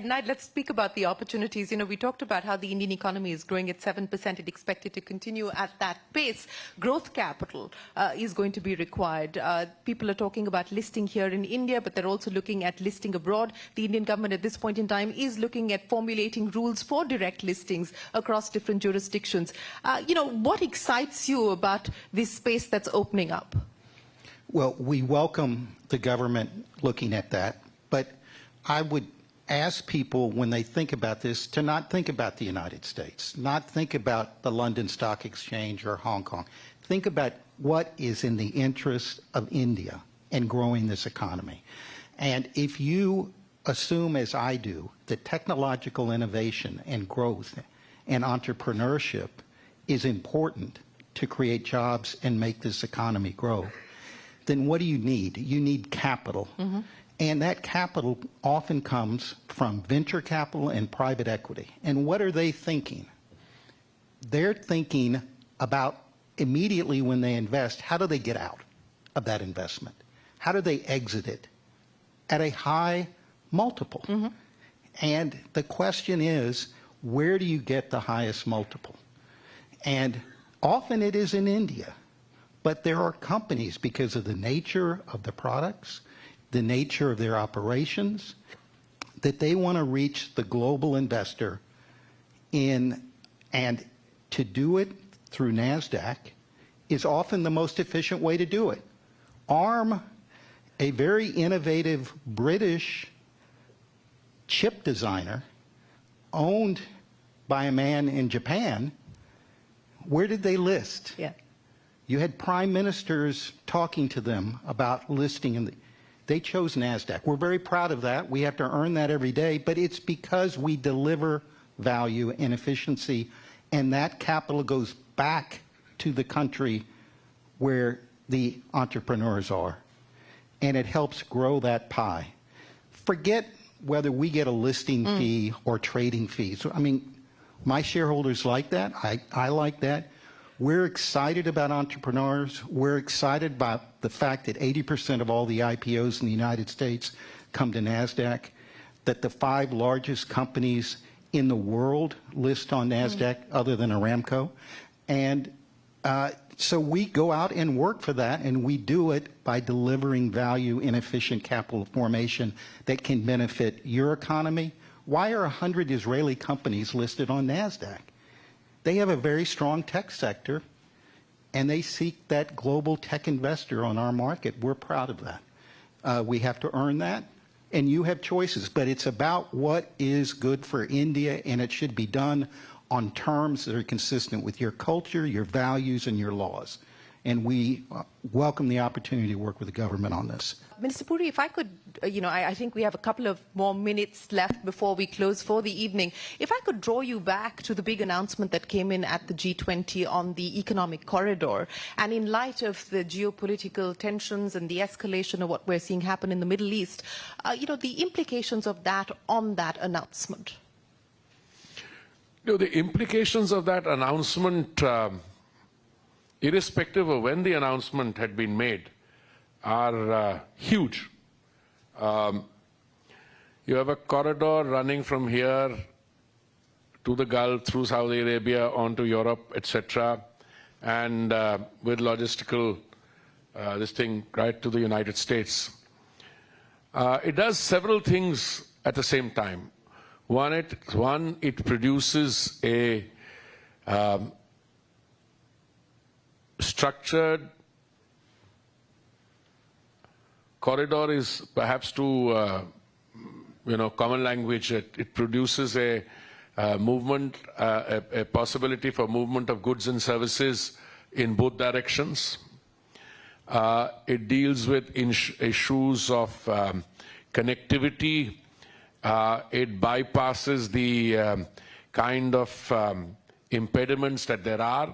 Now let's speak about the opportunities. You know, we talked about how the Indian economy is growing at 7%. It's expected to continue at that pace. Growth capital is going to be required. People are talking about listing here in India, but they're also looking at listing abroad. The Indian government at this point in time is looking at formulating rules for direct listings across different jurisdictions. You know, what excites you about this space that's opening up? Well, we welcome the government looking at that, but I would ask people when they think about this to not think about the United States, not think about the London Stock Exchange or Hong Kong. Think about what is in the interest of India and growing this economy. And if you assume, as I do, that technological innovation and growth and entrepreneurship is important to create jobs and make this economy grow, then what do you need? You need capital. Mm-hmm. And that capital often comes from venture capital and private equity. And what are they thinking? They're thinking about immediately when they invest, how do they get out of that investment? How do they exit it at a high multiple? Mm-hmm. And the question is, where do you get the highest multiple? And often it is in India. But there are companies, because of the nature of the products, the nature of their operations, that they want to reach the global investor and to do it through NASDAQ is often the most efficient way to do it. ARM, a very innovative British chip designer owned by a man in Japan, where did they list? Yeah. You had prime ministers talking to them about listing, and they chose NASDAQ. We're very proud of that. We have to earn that every day, but it's because we deliver value and efficiency, and that capital goes back to the country where the entrepreneurs are, and it helps grow that pie. Forget whether we get a listing fee or trading fees. I mean, my shareholders like that. I like that. We're excited about entrepreneurs. We're excited about the fact that 80% of all the IPOs in the United States come to NASDAQ, that the 5 largest companies in the world list on NASDAQ other than Aramco. And so we go out and work for that, and we do it by delivering value in efficient capital formation that can benefit your economy. Why are 100 Israeli companies listed on NASDAQ? They have a very strong tech sector, and they seek that global tech investor on our market. We're proud of that. We have to earn that, and you have choices. But it's about what is good for India, and it should be done on terms that are consistent with your culture, your values, and your laws. And we welcome the opportunity to work with the government on this. Minister Puri, if I could, I think we have a couple of more minutes left before we close for the evening. If I could draw you back to the big announcement that came in at the G20 on the economic corridor, and in light of the geopolitical tensions and the escalation of what we're seeing happen in the Middle East, the implications of that on that announcement. The implications of that announcement, irrespective of when the announcement had been made, are huge. You have a corridor running from here to the Gulf, through Saudi Arabia, onto Europe, etc., and with logistical this thing right to the United States. It does several things at the same time. One, it produces a structured corridor is perhaps too, common language. It produces a movement, a possibility for movement of goods and services in both directions. It deals with issues of connectivity. It bypasses the kind of impediments that there are.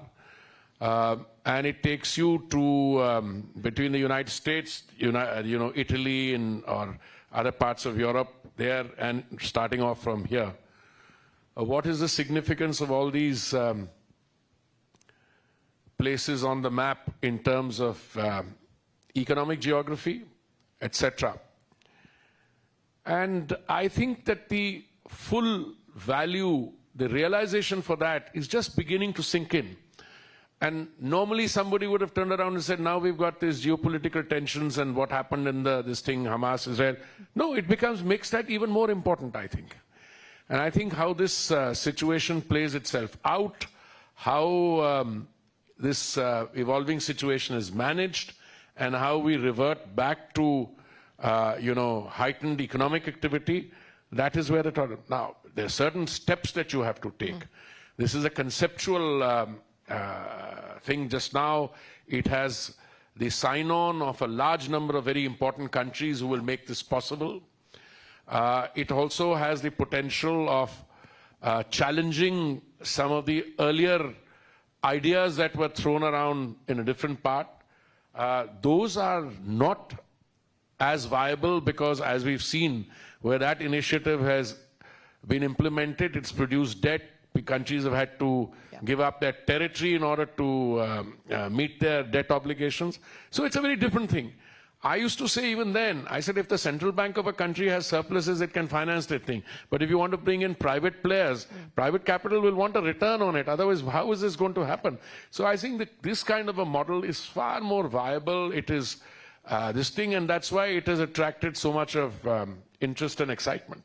And it takes you to between the United States, Italy, or other parts of Europe there, and starting off from here. What is the significance of all these places on the map in terms of economic geography, etc.? And I think that the full value, the realization for that is just beginning to sink in. And normally somebody would have turned around and said, now we've got these geopolitical tensions and what happened in this thing, Hamas, Israel. No, it makes that even more important, I think. And I think how this situation plays itself out, how this evolving situation is managed, and how we revert back to, heightened economic activity, that is where now, there are certain steps that you have to take. This is a conceptual thing. Just now, it has the sign-on of a large number of very important countries who will make this possible. It also has the potential of challenging some of the earlier ideas that were thrown around in a different part. Those are not as viable because, as we've seen, where that initiative has been implemented, it's produced debt. The countries have had to give up their territory in order to meet their debt obligations. So it's a very different thing. I used to say even then, I said if the central bank of a country has surpluses, it can finance that thing. But if you want to bring in private players, private capital will want a return on it. Otherwise, how is this going to happen? So I think that this kind of a model is far more viable. It is this thing, and that's why it has attracted so much of interest and excitement.